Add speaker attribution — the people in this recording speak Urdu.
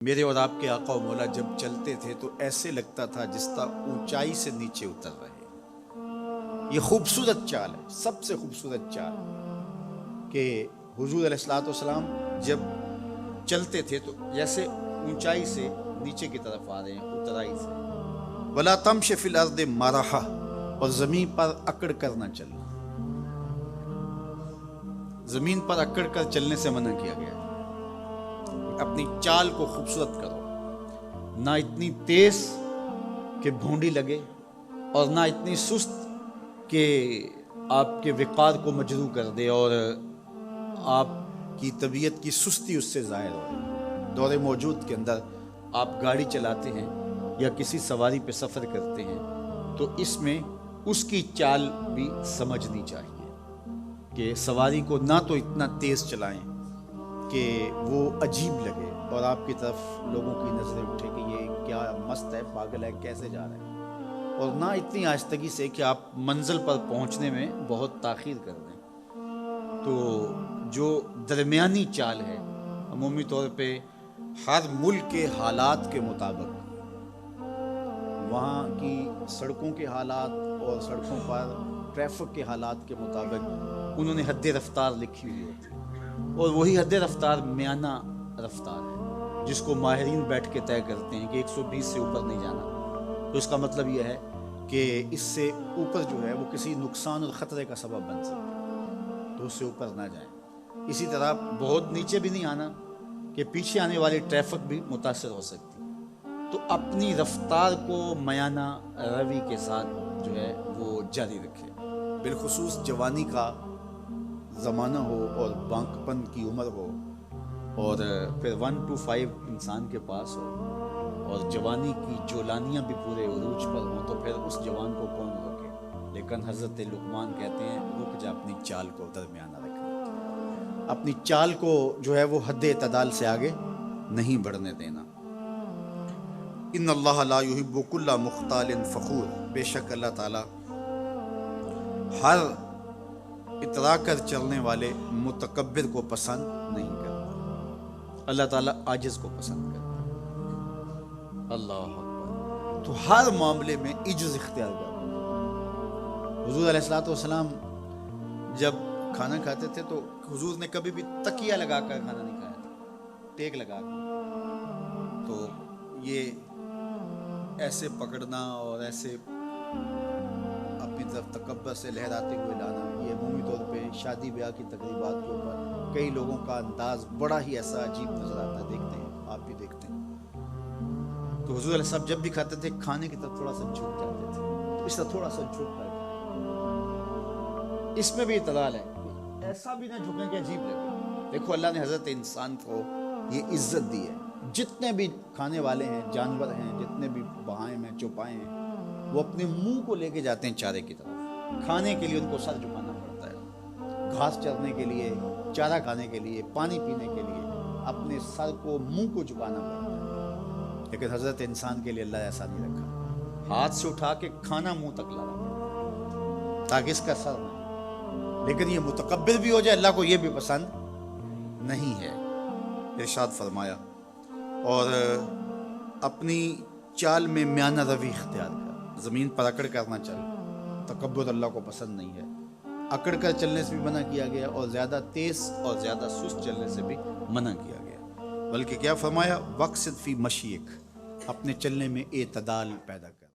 Speaker 1: میرے اور آپ کے آقا و مولا جب چلتے تھے تو ایسے لگتا تھا جس طرح اونچائی سے نیچے اتر رہے۔ یہ خوبصورت چال ہے، سب سے خوبصورت چال کہ حضور علیہ الصلوۃ والسلام جب چلتے تھے تو جیسے اونچائی سے نیچے کی طرف آ رہے ہیں، اترائی سے۔ وَلَا تَمْشِ فِي الْأَرْضِ مَرَحًا، اور زمین پر اکڑ کر نہ چلنا، زمین پر اکڑ کر چلنے سے منع کیا گیا ہے۔ اپنی چال کو خوبصورت کرو، نہ اتنی تیز کہ بھونڈی لگے اور نہ اتنی سست کہ آپ کے وقار کو مجروح کر دے اور آپ کی طبیعت کی سستی اس سے ظاہر ہو۔ دور موجود کے اندر آپ گاڑی چلاتے ہیں یا کسی سواری پہ سفر کرتے ہیں تو اس میں اس کی چال بھی سمجھنی چاہیے کہ سواری کو نہ تو اتنا تیز چلائیں کہ وہ عجیب لگے اور آپ کی طرف لوگوں کی نظریں اٹھے کہ یہ کیا مست ہے، پاگل ہے، کیسے جا رہا ہے، اور نہ اتنی آہستگی سے کہ آپ منزل پر پہنچنے میں بہت تاخیر کر دیں۔ تو جو درمیانی چال ہے، عمومی طور پہ ہر ملک کے حالات کے مطابق، وہاں کی سڑکوں کے حالات اور سڑکوں پر ٹریفک کے حالات کے مطابق انہوں نے حد رفتار لکھی ہوئی ہوتی ہے، اور وہی حد رفتار میانہ رفتار ہے جس کو ماہرین بیٹھ کے طے کرتے ہیں کہ 120 سے اوپر نہیں جانا۔ تو اس کا مطلب یہ ہے کہ اس سے اوپر جو ہے وہ کسی نقصان اور خطرے کا سبب بن سکتا ہے، تو اس سے اوپر نہ جائیں۔ اسی طرح بہت نیچے بھی نہیں آنا کہ پیچھے آنے والی ٹریفک بھی متاثر ہو سکتی ہے۔ تو اپنی رفتار کو میانہ روی کے ساتھ جو ہے وہ جاری رکھے، بالخصوص جوانی کا زمانہ ہو اور بانک پن کی عمر ہو، اور پھر 1 to 5 انسان کے پاس ہو، اور جوانی کی جولانیاں بھی پورے عروج پر ہوں، تو پھر اس جوان کو کون روکے؟ لیکن حضرت لقمان کہتے ہیں رک جا، اپنی چال کو درمیانہ رکھنا، اپنی چال کو جو ہے وہ حد اعتدال سے آگے نہیں بڑھنے دینا۔ ان اللہ لا یحب کل مختال فخور، بے شک اللہ تعالیٰ ہر اترا کر چلنے والے متکبر کو پسند نہیں کرتا، اللہ تعالیٰ عاجز کو پسند کرتا ہے۔ اللہ اکبر۔ تو ہر معاملے میں عجز اختیار کرو۔ حضور علیہ الصلوۃ والسلام جب کھانا کھاتے تھے تو حضور نے کبھی بھی تکیہ لگا کر کھانا نہیں کھایا تھا، ٹیک لگا کر۔ تو یہ ایسے پکڑنا اور ایسے اپنی طرف تکبر سے لہراتے ہوئے لانا، یہ عمومی طور پہ شادی بیاہ کی تقریبات کے اوپر کئی لوگوں کا انداز بڑا ہی ایسا عجیب نظر آتا ہے، دیکھتے ہیں، آپ بھی دیکھتے ہیں۔ تو حضور علیہ السلام جب بھی کھاتے تھے کھانے کی طرف تھوڑا سا جھک جاتے تھے، تو اس طرح تھوڑا سا جھک کر اس میں بھی اعتدال ہے، ایسا بھی نہ جھکیں کہ عجیب لگے۔ دیکھو اللہ نے حضرت انسان کو یہ عزت دی ہے، جتنے بھی کھانے والے ہیں، جانور ہیں، جتنے بھی بہائم ہیں، چوپائے ہیں، وہ اپنے منہ کو لے کے جاتے ہیں چارے کی طرف۔ کھانے کے لیے ان کو سر جھکانا پڑتا ہے، گھاس چرنے کے لیے، چارہ کھانے کے لیے، پانی پینے کے لیے اپنے سر کو، منہ کو جھکانا پڑتا ہے۔ لیکن حضرت انسان کے لیے اللہ ایسا نہیں رکھا، ہاتھ سے اٹھا کے کھانا منہ تک لانا پڑتا ہے تاکہ اس کا سر نہ، لیکن یہ متکبر بھی ہو جائے اللہ کو یہ بھی پسند نہیں ہے۔ ارشاد فرمایا اور اپنی چال میں میانہ روی اختیار کر، زمین پر اکڑ کر نہ چل، تکبر اللہ کو پسند نہیں ہے۔ اکڑ کر چلنے سے بھی منع کیا گیا اور زیادہ تیز اور زیادہ سست چلنے سے بھی منع کیا گیا، بلکہ کیا فرمایا وقصد فی مشیک، اپنے چلنے میں اعتدال پیدا کر۔